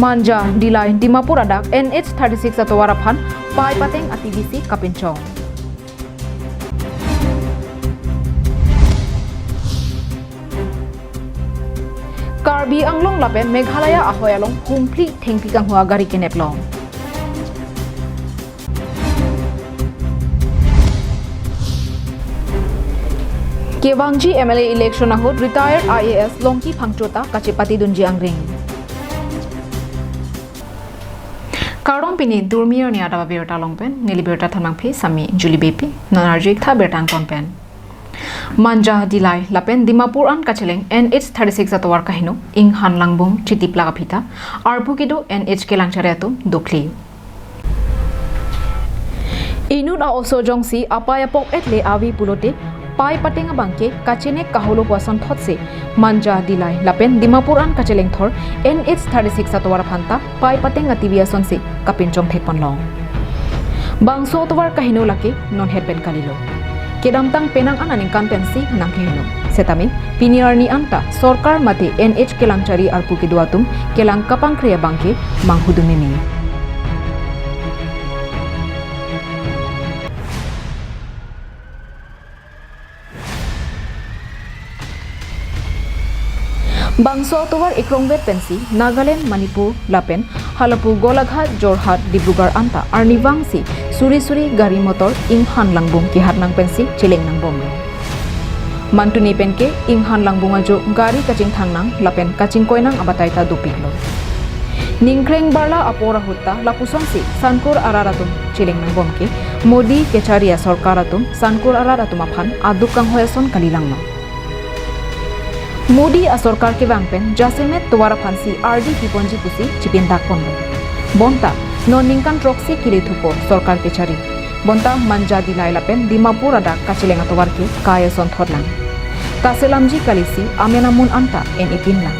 Manja Dilai Dimapur adak NH36 atau warapan pai pateng aktivisi kapincong. Karbi Anglong lapen Meghalaya ahoy along humpli thengpi kang hua gari keneplong. Kewangji MLA election ahut retired IAS Longki Phangchota Kachipati Dunji Angring. Karong pini durmir ni ada berta longpen nili berta thamang phi sami juli bepi nanarjik tha bertang tonpen. Manja Dilai lapen Dimapur an kacheleng NH36 atawar kahino ing han langbong chiti plaga phita arbu kido NH kelangchareatu dokli. Inut a also jongsi apayapok etle avi pulote pai patenga bangke kachene kaholo wasan thotse Manja Dilai lapen Dimapur an kacheleng thor NH36 atawar phanta pai patenga tibia sonse kapinchong thekpon long. Bangso atawar kahino lake non herpen kalilo. Kedamtang penang ananing kanpensi nangkehino. Setami piniarni anta sorkar mate NH kelangchari arpu keduatum kelang kapang kriya bangke manghudumimi. Bangso towar ikrongbet pensi Nagaland Manipur lapen halapu Golaghat Jorhat Dibrugarh anta arnivangsi suri gari motor ing han langbung ki hatnang pensi chileng nang bom. Mantuni penke ing han langbung ajo gari kaching thangnang lapen kaching koinang abataita dupiklo. Ningkreng barla apora hutta lapusongsi Sankur Araratum chileng nang bom ke Modi kecharia sorkaratum Sankur Araratum aphan adukang hoyason kalilangma. Modi a sorkar ke bangpen jasemet tuwara phansi RD piponji pusi chipindak pondo. Bonta non ningkan troksi kile thupo sorkar ke chari. Bonta Manja Dilai lapen Dimapur adak kachileng atowar ke kaya son thorlang. Kaselamji kalisi amenamun anta NA lang.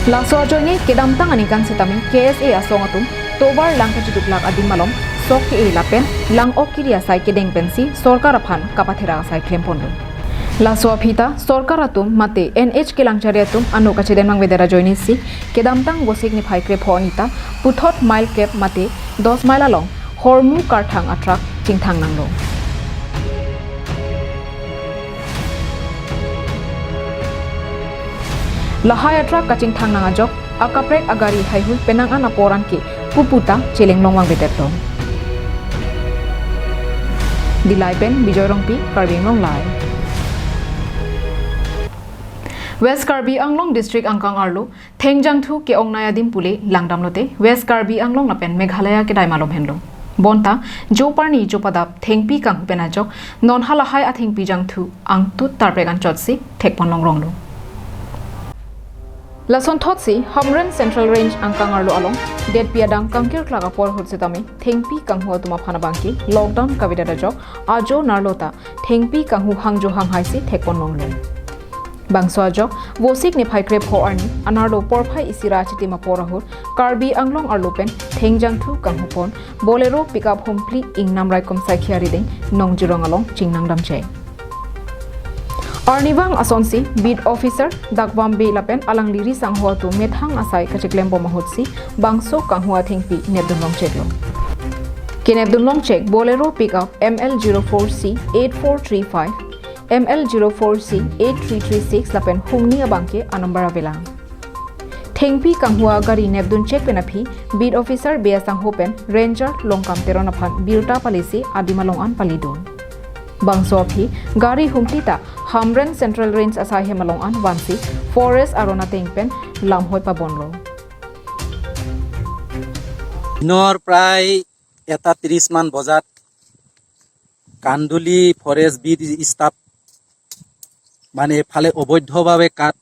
Laso ajoyne kedamtang aningkan setamin KSA asongatum tobar lang kachiduklak adim malom sok ke lapen lang okiria sai kedeng pensi sorkar aphan kapathera sai klem pondo. Laso apita sorkaratum mate NH kelangchariatum anu kachiden mang vedera joinisi kedamtang gosik ni phaikre phonita puthot mile cap mate 10 mile along hormu karthang atrak chingthang nanglo. Lahai atrak kaching thang nangajok akaprek agari haihui penang an aporan ke puputa cheleng longwang vedetto. Dilai pen Bijoy Rongpi Karbing Long Lai. West Karbi Anglong District Angkang Arlo Thengjangthu ke Ongnayadim Pule Langdamlote West Karbi Anglong lapen Meghalaya ke daimalom henlo. Bonta Joparni Jopadap Thengpi kang penajok non halahai athengpi jangthu ang tut tarpregan chotsi thekpon longronglo. Lason thotsi Hamren Central Range Angkang Arlo along Dead Piadang Kangkir Klaga por hotsetami Thengpi kang huwa tuma phana bangki lockdown kavida jok ajo narlota Thengpi kang hu hangjo hang haisi thekpon longlo. Bangso ajok wosik ni phaikre pho arni anarlo porphai isira chitima porahur Karbi Anglong arlopen Thengjangthu kanghupon bolero pickup humpli ing namrai kom sakhiari ding nongjirong along chingnang damche Arnivang asonsi beat officer dakwam be lapen alang liri sanghua tu methang asai kachiklem bomahotsi bangso kanghua thengpi nebdunlong cheklo kenebdunlong chek bolero pickup ML04C 8435 ML04C 8336 lapen humni abangke anambara velang. Thengpi kanghua gari nebdun check penapi beat officer beasang hopen ranger longkam teron aphan birta palisi adimalong an palidun. Bangso aphi gari humtita Hamren Central Range asai hemalong an wansi forest arona tengpen lamhoi pabonlo. Nor prai eta 30 man bozat Kanduli forest beat staff মানে ফালে অবৈধভাৱে কাট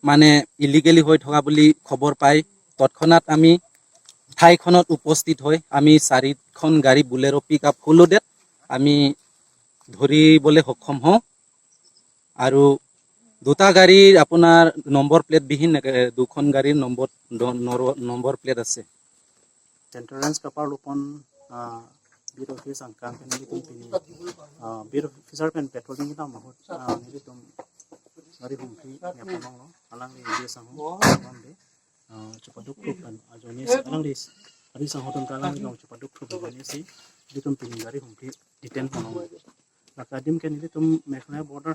মানে illegally হৈ থকা বুলি খবৰ পাই তৎক্ষণাত আমি ঠাইখনত উপস্থিত হৈ আমি 4খন গাড়ী বুলেৰো পিকআপ ফুলডেট আমি ধৰিবলৈ সক্ষম হওঁ আৰু দুটা গাড়ীৰ আপোনাৰ নম্বৰ প্লেট বিহীন দুখন গাড়ীৰ নম্বৰ প্লেট আছে Central Range Kapar Lupon Beat Office Angkang Beat Officer pen patrolling kita mahut ini tum dari bungki ya pamang lo alang di desa ho bambe cepat duk kan ajonis alang dis adi sang hoton kalang dong cepat duk ini sih di tum pini dari humpi diten ponong lakadim kan ini tum Meghalaya border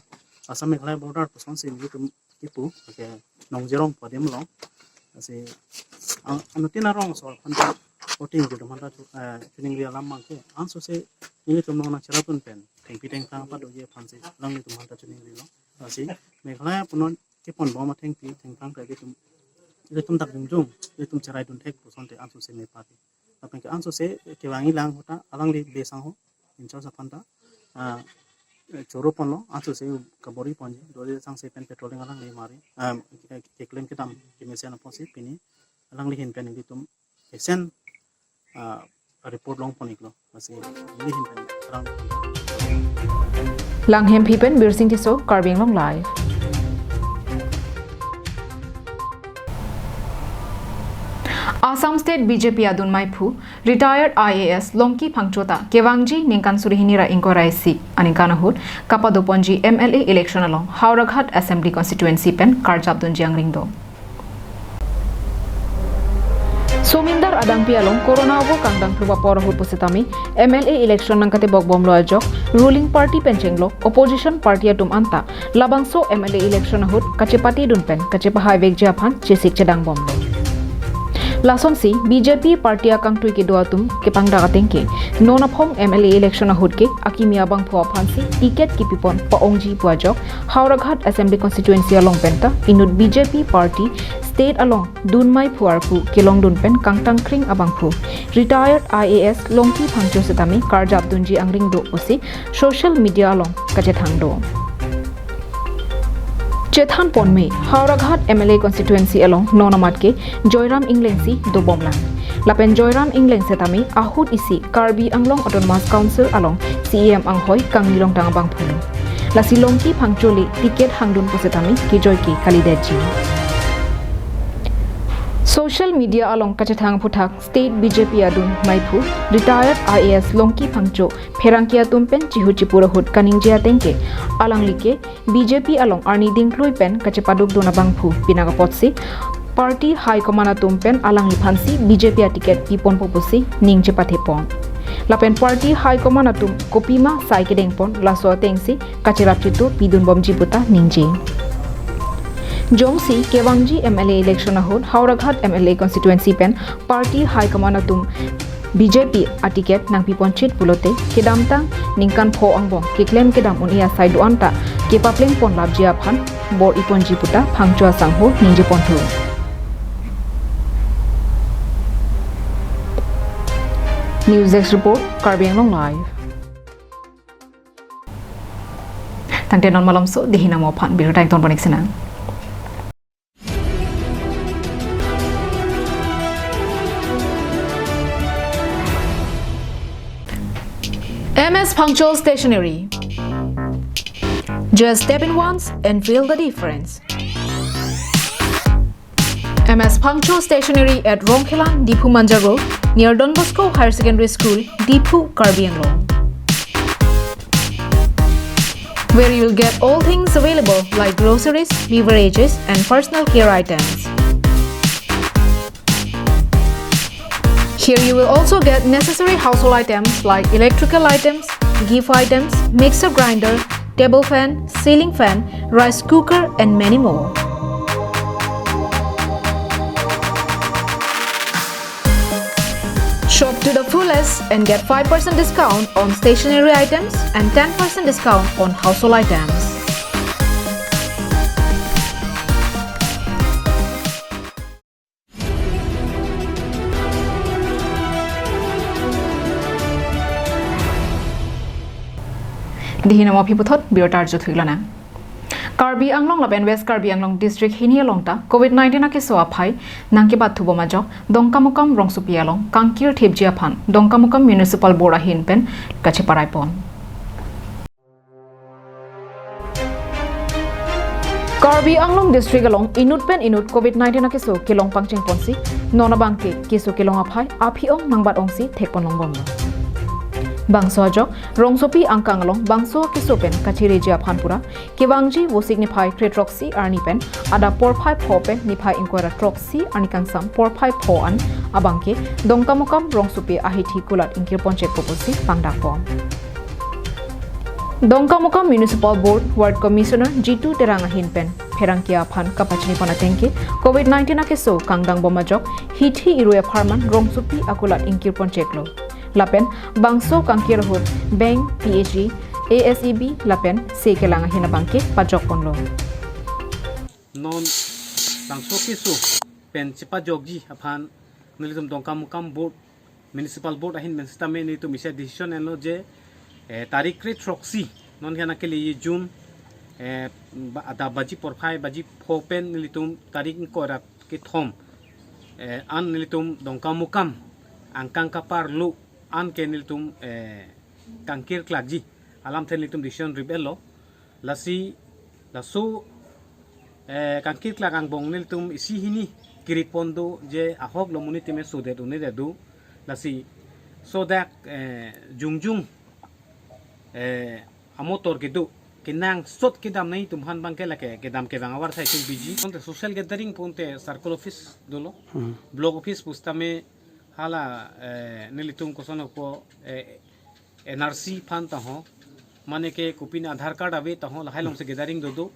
Assam Meghalaya border puson sih ini tum tipu pakai nong jerong padem long asi anutin arong soal kontak voting gitu manta tuning dia lamang ke anso se ini tum nong cara pun pen tengpi teng tang apa doje pansi lang itu manta tuning dia long asi Meghalaya punon ke pon bawa tengpi teng tang kayak gitu itu tum tak jungjung itu tum cerai dun tek puson te anso se me pati apa ke anso se ke wangi lang hota alang di besang ho incho sa panta choro pon lo anso se kabori ponji dole sang se pen petroling alang li mari ke claim ke dam ke mesen posi pini alang li hin pen ngi tum esen report long ponik lo masi li hin pen alang Langhem Pipen Birsing Tiso Karbing Long Live. Assam State BJP Adun Maipu, retired IAS Longki Pangchota, Kewangji Ninkan Surihinira Inkoraisi, Aninkanahut, Kapadoponji MLA election along Hauraghat Assembly Constituency Pen, Karjabdun Jiangringdo. Somindar Adang Pialong, Corona Vo Kangdang Pluba Porahut Pusitami, MLA election Nankate Bogbom Loajok, ruling party Penchenglo, opposition party Atum Anta, Labangso MLA election Hut, Kachepati Dunpen, Kachepa Highway Japan, Chesik Chedang Bomlo. Lasonsi BJP party akang tuiki doatum ke pangdaga tengke nonapong MLA election ahutke akimia bang phua phansi ticket kipipon paongji puajok Hauraghat Assembly Constituency along penta inut BJP party state along dunmai phuarpu kelong dunpen kangtang kring abangphu retired IAS Longki Phangcho setami Karjab Dunji angring do osi social media along kachethangdo Chethan Ponme, Hauraghat MLA constituency along Nonamatke, Joyram Inglengsi, Dobomlang. Lapen Joyram Ingleng setami, Ahut isi, Karbi Anglong Autonomous Council along, CEM Anghoy, Kangilong Tangabang Pulu. La Silongki Pangcholi, ticket Hangdun Pusetami, Kijoyki, Kalideji. Social media along Kachethang Putak, State BJP Adun Maipu, retired IAS Longki Pangcho, Perangkia Tumpen, Chihuchipura Hut Kaningjia Tenke, Alang Like, BJP along Arni Dinklui Pen, Kachepaduk Donabangpu, Pinagapotsi, Party High Command Tumpen, Alang Lipansi, BJP ticket Pipon Popusi, Ning Chepatepon. Lapen Party High Command Atum, Kopima, Saikedengpon, Laso Tengsi, Kacherapitu, Pidun Bomjiputa, Ningji. Jongsi Kewangji MLA election ahut Hauraghat MLA constituency pen party high command atum BJP atiket nang piponchit pulote kedamtang ningkan pho angbong ke claim kedam unia saidu anta ke papleng pon labjia phan bor iponji puta phangchwa sangho ninje ponthu News Desk report Karbing Long Live Tangte non malam so dihina mo phan biru tang ton bonik senang MS Punctual Stationery. Just step in once and feel the difference. MS Punctual Stationery at Rongkhelang, Dipu Manja Road, near Don Bosco Higher Secondary School, Dipu, Karbi Anglong. Where you will get all things available like groceries, beverages, and personal care items. Here you will also get necessary household items like electrical items, gift items, mixer grinder, table fan, ceiling fan, rice cooker, and many more. Shop to the fullest and get 5% discount on stationery items and 10% discount on household items. Dihina mo piputhot biotar juthuilana Karbi Anglong laben West Karbi Anglong district hinia longta COVID-19 ake so aphai nangke bat thubo majo dongkamukam rongsupia long kangkir thebjia phan dongkamukam municipal board ahin pen kache parai pon Karbi Anglong district along inut pen inut COVID-19 ake so kelong pangcheng ponsi nona bangke keso kelong aphai aphiong mangbat ongsi thekpon longbom Bangso ajok rongsopi angkang along bangso kisopen kachiri jia phanpura kibangji wosik ni phai kretroxy arni pen ada porphai phopen ni phai inquira troxy arni kangsam porphai pho an abangke dongkamokam rongsopi ahithi kulat inkir ponche proposi pangdakpom Dongkamokam Municipal Board Ward Commissioner G2 Teranga Hinpen Perangkia Phan Kapachini Panatengke COVID-19 akeso kangdang bomajok hithi iruya pharman rongsupi akulat inkir poncheklo Lapen bangso kangkir hut bank PHG ASEB lapen sekelanga hinabangke pajok ponlo non bangso keso pen cepa jogji aphan nilitum dongkamokam board municipal board ahin menstame ni to misa decision enlo je तारीख रे ट्रॉक्सी non क्या ना के लिए जून आधा बजी परफाई बजी fopen निलितुम तारीख को रात के थोम आन निलितुम दोंका मुकाम अंकां का पार लु आन के निलितुम कंकीर क्लाजी आलाम थे निलितुम डिसीजन रिबेलो लसी लसु कंकीर क्लाग आंग बोंग निलितुम इसी हिनी किरिपोंदो जे ahob लोमुनी तिमे सुदेद उन्हें देदु लसी so that jungjung amotor gitu kinang sot kidam nahi tumhan bang ke lake kidam ke bang awar thai kin biji ponte social gathering ponte circle office dolo block office pustame hala nilitum kosono ko NRC fan ta ho mane ke kupin aadhar card ave ta ho lahai long se gathering do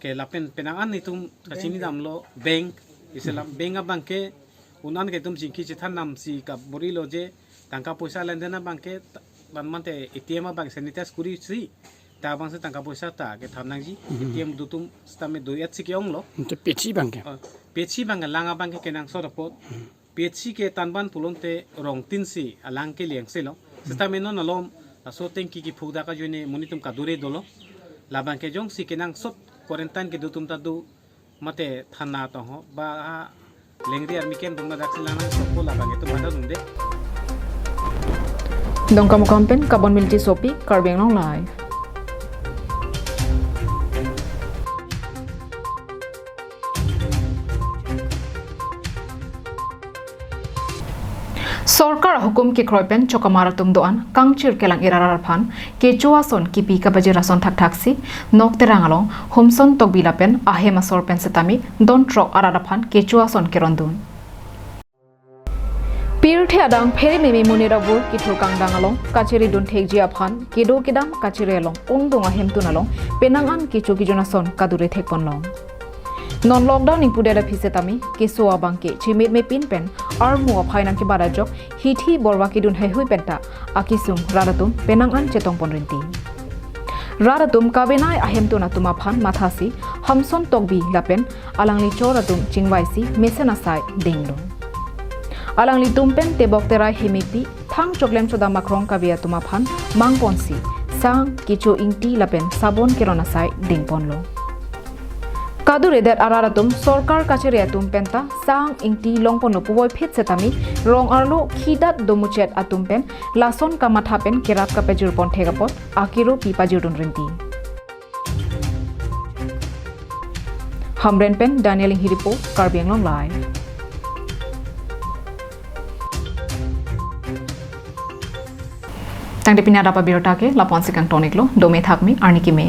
ke lapen penangan nitum kachini damlo bank isela bank abang ke unan ke tum jingki chithan nam si ka borilo je tangka poisa lendena bang ke banmante ATM bang sanitize kuri si ta bang se tangka poisa ta ke thamnang ji ATM dutum stame do yat si ke onglo to pechi bang ke pechi bang langa bang ke kenang so report pechi ke tanban tulonte rong tin si alang ke liang se lo stame non alom so tenki ki phuda ka jone munitum ka dure dolo la bang ke jong si kenang sot quarantine ke dutum ta du mate thana to ho ba lengri army ken dongna daksilana so ko la bang to bada dunde Dongkamokam pen kabon milti sopi karbeng long live Sorkar hukum ki kroipen chokamara tum doan kangchir kelang irarar phan kechua son kipi kabaji rason thak thaksi nok terangalong homson tok bilapen ahema sorpen setami don trok arara phan kechua son kerondun Pirthe adang pheri memi munirabur kithur kangdang along kacheri dun thekji aphan kedo kedam kacheri along ongdong ahem tunalong penangan kichu kijona son kadure thekponlong non lockdown included phisetami keso abangke chimit me pin pen armu aphainam ke barajok hithi borwa kidun hai hui penta akisum raratum penangan chetong ponrinti raratum kabenai ahem tuna tuma phan mathasi hamson tokbi lapen alangli choratum chingwaisi mesena sai dinglo Alang litumpen tebok terai hemipi thang choklem choda makrong kabia tuma phan mangponsi sang kicho ingti lapen sabon kerona sai dingponlo Kadure that araratum sorkar kacheria tumpenta sang ingti longpon puboi phet setami rong arlo khidat domuchet atumpen lason kamathapen kerap kapejur pon thegapot akiro pipajurun rinti Hamren pen Daniel Hiripo Karbeng Long Live Tang de pinada pa birota ke lapon sikang tonik lo dome thakmi arni ki me